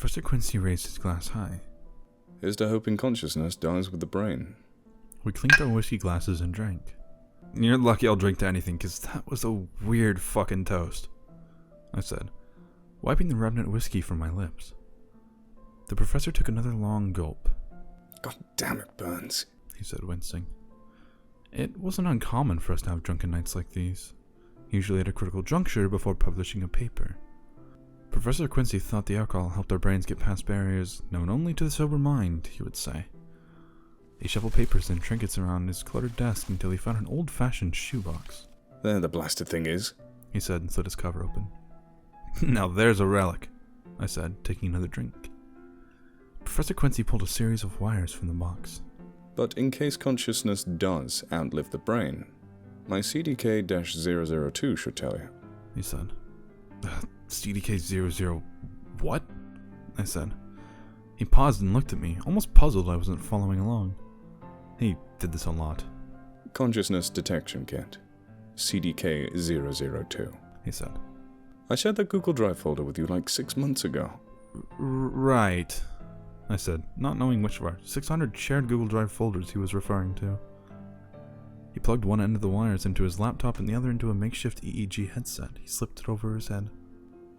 Professor Quincy raised his glass high. Here's to hoping consciousness dies with the brain. We clinked our whiskey glasses and drank. You're lucky I'll drink to anything, because that was a weird fucking toast, I said, wiping the remnant whiskey from my lips. The professor took another long gulp. God damn it, Burns, he said, wincing. It wasn't uncommon for us to have drunken nights like these, usually at a critical juncture before publishing a paper. Professor Quincy thought the alcohol helped our brains get past barriers known only to the sober mind, he would say. He shuffled papers and trinkets around his cluttered desk until he found an old-fashioned shoebox. There the blasted thing is, he said and slid its cover open. Now there's a relic, I said, taking another drink. Professor Quincy pulled a series of wires from the box. But in case consciousness does outlive the brain, my CDK-002 should tell you, he said. CDK-00... what? I said. He paused and looked at me, almost puzzled I wasn't following along. He did this a lot. Consciousness Detection Kit, CDK-002, he said. I shared that Google Drive folder with you like 6 months ago. Right, I said, not knowing which of our 600 shared Google Drive folders he was referring to. He plugged one end of the wires into his laptop and the other into a makeshift EEG headset. He slipped it over his head.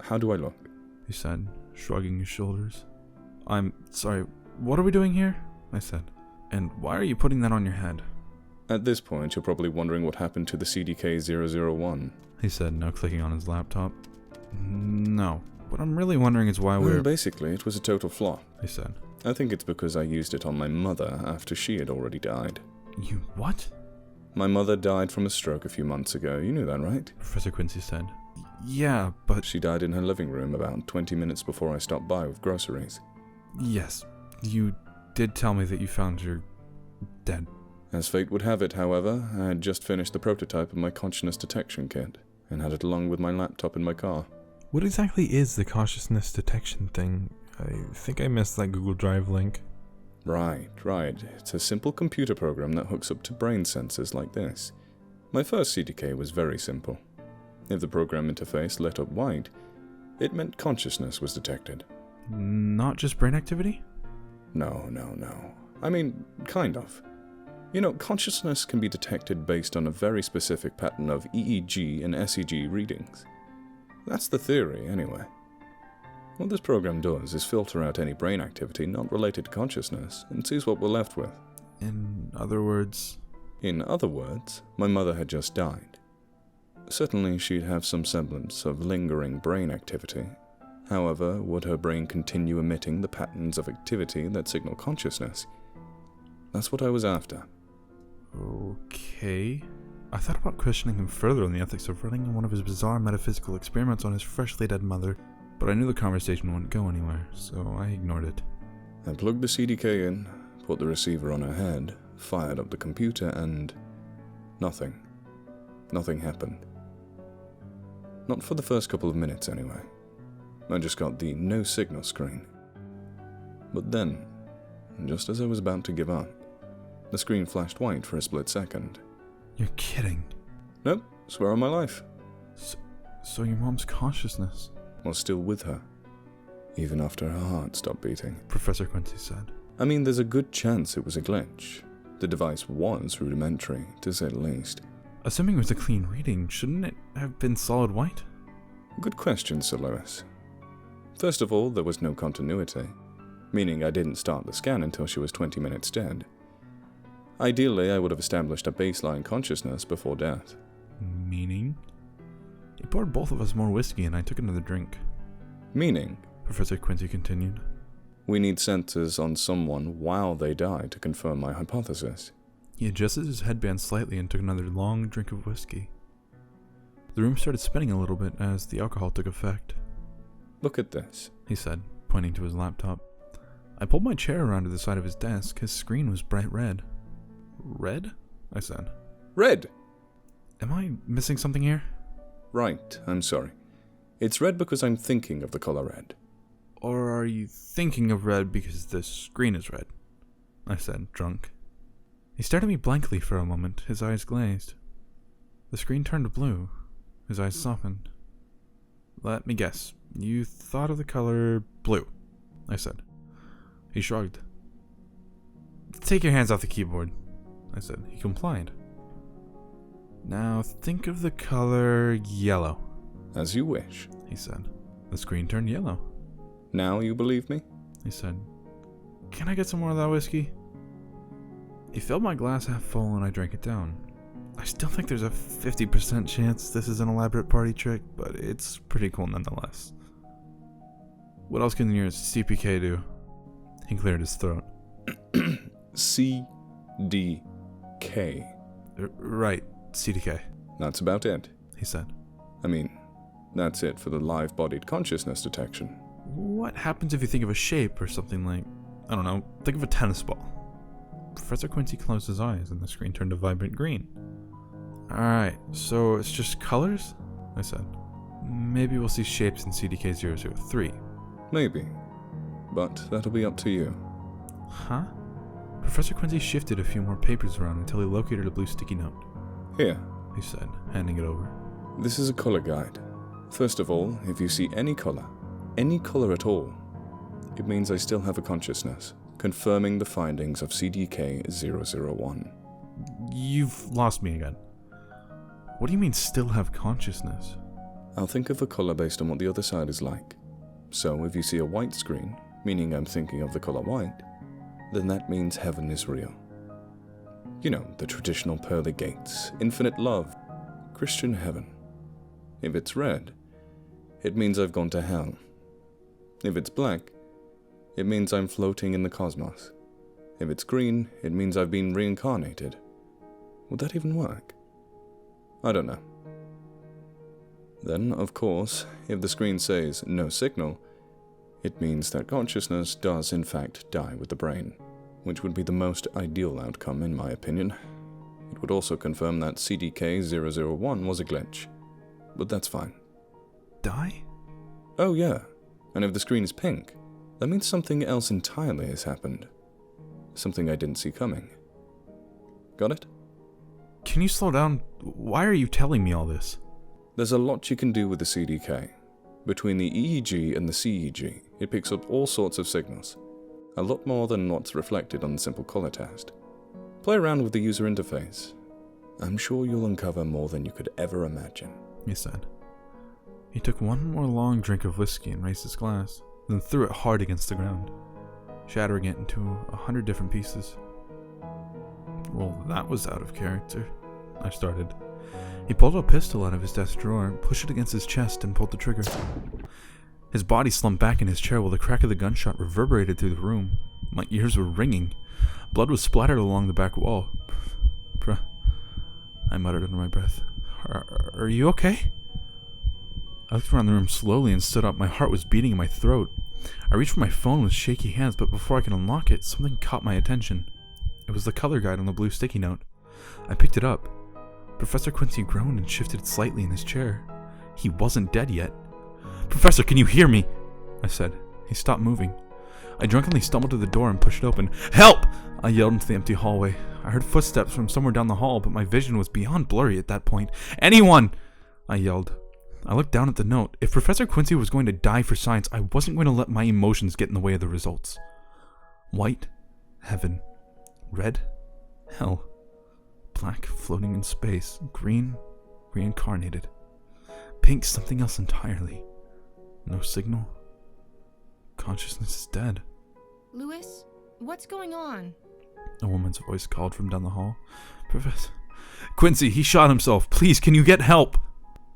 How do I look? He said, shrugging his shoulders. I'm sorry, what are we doing here? I said. And why are you putting that on your head? At this point, you're probably wondering what happened to the CDK-001. He said, now clicking on his laptop. No. What I'm really wondering is why we're... Basically, it was a total flop. He said. I think it's because I used it on my mother after she had already died. You what? My mother died from a stroke a few months ago. You knew that, right? Professor Quincy said. Yeah, but... She died in her living room about 20 minutes before I stopped by with groceries. Yes, you did tell me that you found her dead. As fate would have it, however, I had just finished the prototype of my consciousness detection kit, and had it along with my laptop in my car. What exactly is the consciousness detection thing? I think I missed that Google Drive link. Right. It's a simple computer program that hooks up to brain sensors like this. My first CDK was very simple. If the program interface lit up white, it meant consciousness was detected. Not just brain activity? No. I mean, kind of. You know, consciousness can be detected based on a very specific pattern of EEG and SEG readings. That's the theory, anyway. What this program does is filter out any brain activity not related to consciousness and sees what we're left with. In other words, my mother had just died. Certainly she'd have some semblance of lingering brain activity. However, would her brain continue emitting the patterns of activity that signal consciousness? That's what I was after. Okay. I thought about questioning him further on the ethics of running one of his bizarre metaphysical experiments on his freshly dead mother, but I knew the conversation wouldn't go anywhere, so I ignored it. I plugged the CDK in, put the receiver on her head, fired up the computer, and... nothing. Nothing happened. Not for the first couple of minutes, anyway. I just got the no signal screen. But then, just as I was about to give up, the screen flashed white for a split second. You're kidding. Nope, swear on my life. So your mom's consciousness was still with her, even after her heart stopped beating, Professor Quincy said. I mean, there's a good chance it was a glitch. The device was rudimentary, to say the least. Assuming it was a clean reading, shouldn't it have been solid white? Good question, Sir Lewis. First of all, there was no continuity, meaning I didn't start the scan until she was 20 minutes dead. Ideally, I would have established a baseline consciousness before death. Meaning? He poured both of us more whiskey and I took another drink. Meaning, Professor Quincy continued, we need sensors on someone while they die to confirm my hypothesis. He adjusted his headband slightly and took another long drink of whiskey. The room started spinning a little bit as the alcohol took effect. Look at this, he said, pointing to his laptop. I pulled my chair around to the side of his desk. His screen was bright red. Red? I said. Red! Am I missing something here? Right, I'm sorry. It's red because I'm thinking of the color red. Or are you thinking of red because the screen is red? I said, drunk. He stared at me blankly for a moment, his eyes glazed. The screen turned blue. His eyes softened. Let me guess. You thought of the color blue. I said. He shrugged. Take your hands off the keyboard, I said. He complied. Now think of the color yellow. As you wish, He said. The screen turned yellow. Now you believe me? He said. Can I get some more of that whiskey? He filled my glass half full and I drank it down. I still think there's a 50% chance this is an elaborate party trick, but it's pretty cool nonetheless. What else can your CPK do? He cleared his throat. CDK. Right, CDK, That's about it. he said. I mean, that's it for the live-bodied consciousness detection. What happens if you think of a shape or something like, I don't know, think of a tennis ball? Professor Quincy closed his eyes and the screen turned a vibrant green. Alright, so it's just colors? I said. Maybe we'll see shapes in CDK-003. Maybe. But that'll be up to you. Huh? Professor Quincy shifted a few more papers around until he located a blue sticky note. Here, He said, handing it over. this is a color guide. First of all, if you see any color at all, it means I still have a consciousness, confirming the findings of CDK-001. You've lost me again. What do you mean still have consciousness? I'll think of a color based on what the other side is like. So if you see a white screen, meaning I'm thinking of the color white, then that means heaven is real. You know, the traditional pearly gates, infinite love, Christian heaven. If it's red, it means I've gone to hell. If it's black, it means I'm floating in the cosmos. If it's green, it means I've been reincarnated. Would that even work? I don't know. Then, of course, if the screen says no signal, it means that consciousness does in fact die with the brain, which would be the most ideal outcome in my opinion. It would also confirm that CDK-001 was a glitch, but that's fine. Die? Oh yeah, and if the screen is pink, that means something else entirely has happened. Something I didn't see coming. Got it? Can you slow down? Why are you telling me all this? There's a lot you can do with the CDK. Between the EEG and the CEG, it picks up all sorts of signals. A lot more than what's reflected on the simple color test. Play around with the user interface. I'm sure you'll uncover more than you could ever imagine. He said. He took one more long drink of whiskey and raised his glass, then threw it hard against the ground, shattering it into 100 different pieces. Well, that was out of character, I started. He pulled a pistol out of his desk drawer, pushed it against his chest, and pulled the trigger. His body slumped back in his chair while the crack of the gunshot reverberated through the room. My ears were ringing. Blood was splattered along the back wall. I muttered under my breath. Are you okay? I looked around the room slowly and stood up. My heart was beating in my throat. I reached for my phone with shaky hands, but before I could unlock it, something caught my attention. It was the color guide on the blue sticky note. I picked it up. Professor Quincy groaned and shifted slightly in his chair. He wasn't dead yet. Professor, can you hear me? I said. He stopped moving. I drunkenly stumbled to the door and pushed it open. Help! I yelled into the empty hallway. I heard footsteps from somewhere down the hall, but my vision was beyond blurry at that point. Anyone! I yelled. I looked down at the note. If Professor Quincy was going to die for science, I wasn't going to let my emotions get in the way of the results. White, heaven. Red, hell. Black, floating in space. Green, reincarnated. Pink, something else entirely. No signal. Consciousness is dead. Louis, what's going on? A woman's voice called from down the hall. Professor Quincy, he shot himself. Please, can you get help?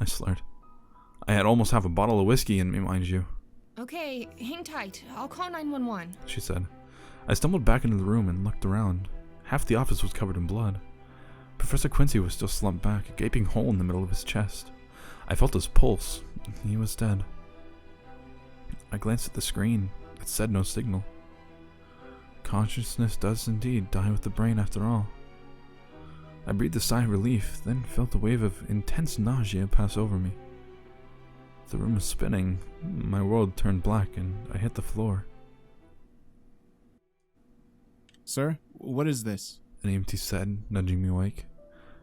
I slurred. I had almost half a bottle of whiskey in me, mind you. Okay, hang tight. I'll call 911. She said. I stumbled back into the room and looked around. Half the office was covered in blood. Professor Quincy was still slumped back, a gaping hole in the middle of his chest. I felt his pulse. He was dead. I glanced at the screen. It said no signal. Consciousness does indeed die with the brain after all. I breathed a sigh of relief, then felt a wave of intense nausea pass over me. The room was spinning. My world turned black and I hit the floor. Sir, what is this? An EMT said, nudging me awake.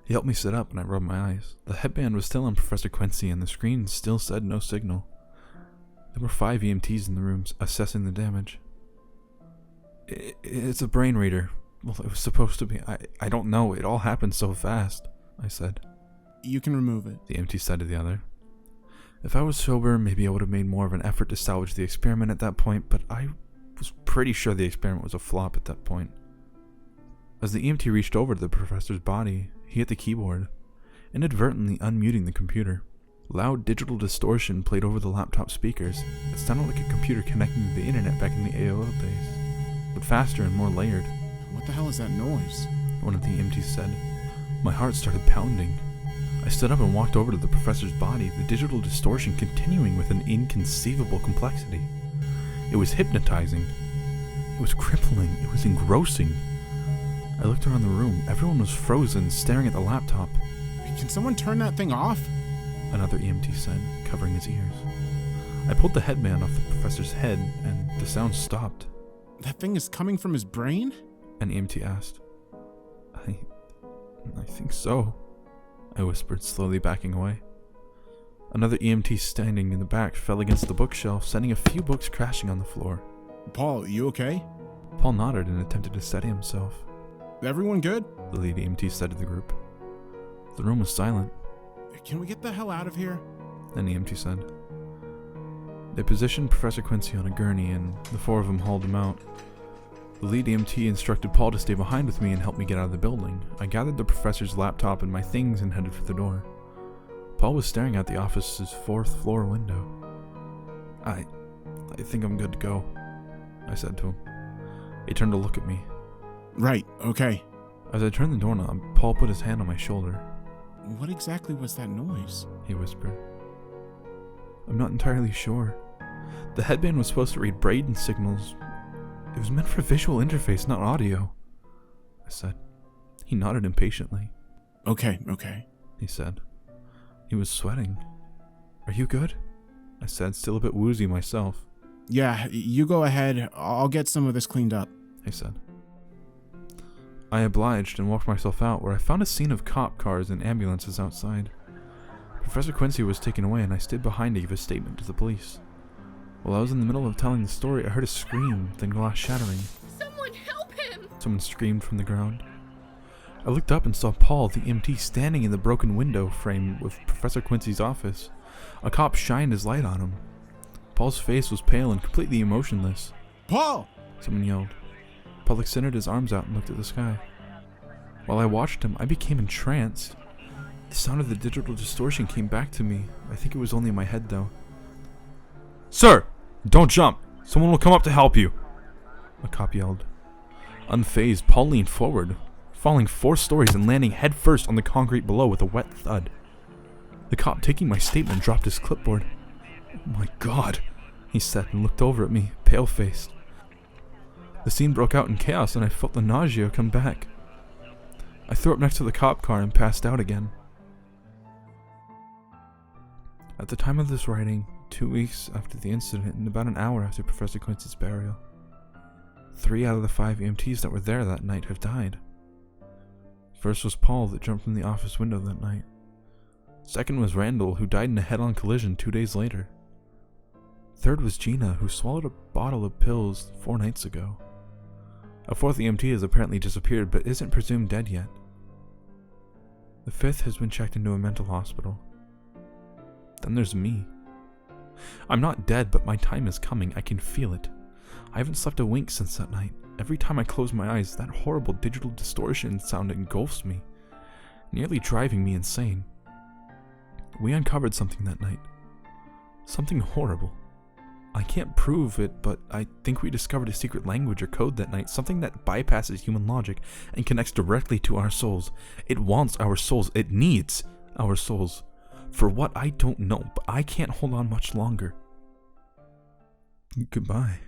He helped me sit up and I rubbed my eyes. The headband was still on Professor Quincy and the screen still said no signal. There were 5 EMTs in the rooms assessing the damage. It's a brain reader. Well, it was supposed to be. I don't know. It all happened so fast, I said. You can remove it. The EMT said to the other. If I was sober, maybe I would have made more of an effort to salvage the experiment at that point, but I was pretty sure the experiment was a flop at that point. As the EMT reached over to the professor's body, he hit the keyboard, inadvertently unmuting the computer. Loud digital distortion played over the laptop speakers. It sounded like a computer connecting to the internet back in the AOL days, but faster and more layered. What the hell is that noise? One of the EMTs said. My heart started pounding. I stood up and walked over to the professor's body, the digital distortion continuing with an inconceivable complexity. It was hypnotizing. It was crippling. It was engrossing. I looked around the room. Everyone was frozen, staring at the laptop. Can someone turn that thing off? Another EMT said, covering his ears. I pulled the headband off the professor's head, and the sound stopped. That thing is coming from his brain? An EMT asked. I think so, I whispered, slowly backing away. Another EMT standing in the back fell against the bookshelf, sending a few books crashing on the floor. Paul, you okay? Paul nodded and attempted to steady himself. Everyone good? The lead EMT said to the group. The room was silent. Can we get the hell out of here? An EMT said. They positioned Professor Quincy on a gurney, and the 4 of them hauled him out. The lead EMT instructed Paul to stay behind with me and help me get out of the building. I gathered the professor's laptop and my things and headed for the door. Paul was staring out the office's 4th floor window. I think I'm good to go, I said to him. He turned to look at me. Right, okay. As I turned the doorknob, Paul put his hand on my shoulder. What exactly was that noise? He whispered. I'm not entirely sure. The headband was supposed to read Braden signals. It was meant for visual interface, not audio, I said. He nodded impatiently. Okay, He said. He was sweating. Are you good? I said, still a bit woozy myself. Yeah, you go ahead. I'll get some of this cleaned up, He said. I obliged and walked myself out, where I found a scene of cop cars and ambulances outside. Professor Quincy was taken away, and I stood behind to give a statement to the police. While I was in the middle of telling the story, I heard a scream, then glass shattering. Someone help him! Someone screamed from the ground. I looked up and saw Paul, the EMT, standing in the broken window frame with Professor Quincy's office. A cop shined his light on him. Paul's face was pale and completely emotionless. Paul! Someone yelled. Paul extended his arms out and looked at the sky. While I watched him, I became entranced. The sound of the digital distortion came back to me. I think it was only in my head, though. Sir! Don't jump! Someone will come up to help you! A cop yelled. Unfazed, Paul leaned forward, falling 4 stories and landing headfirst on the concrete below with a wet thud. The cop, taking my statement, dropped his clipboard. Oh my God, he said and looked over at me, pale-faced. The scene broke out in chaos and I felt the nausea come back. I threw up next to the cop car and passed out again. At the time of this writing, 2 weeks after the incident and about an hour after Professor Quincy's burial, 3 out of the 5 EMTs that were there that night have died. First was Paul that jumped from the office window that night. Second was Randall, who died in a head-on collision 2 days later. Third was Gina, who swallowed a bottle of pills 4 nights ago. A 4th EMT has apparently disappeared but isn't presumed dead yet. The 5th has been checked into a mental hospital. Then there's me. I'm not dead, but my time is coming. I can feel it. I haven't slept a wink since that night. Every time I close my eyes, that horrible digital distortion sound engulfs me, nearly driving me insane. We uncovered something that night. Something horrible. I can't prove it, but I think we discovered a secret language or code that night, something that bypasses human logic and connects directly to our souls. It wants our souls. It needs our souls. For what, I don't know, but I can't hold on much longer. Goodbye.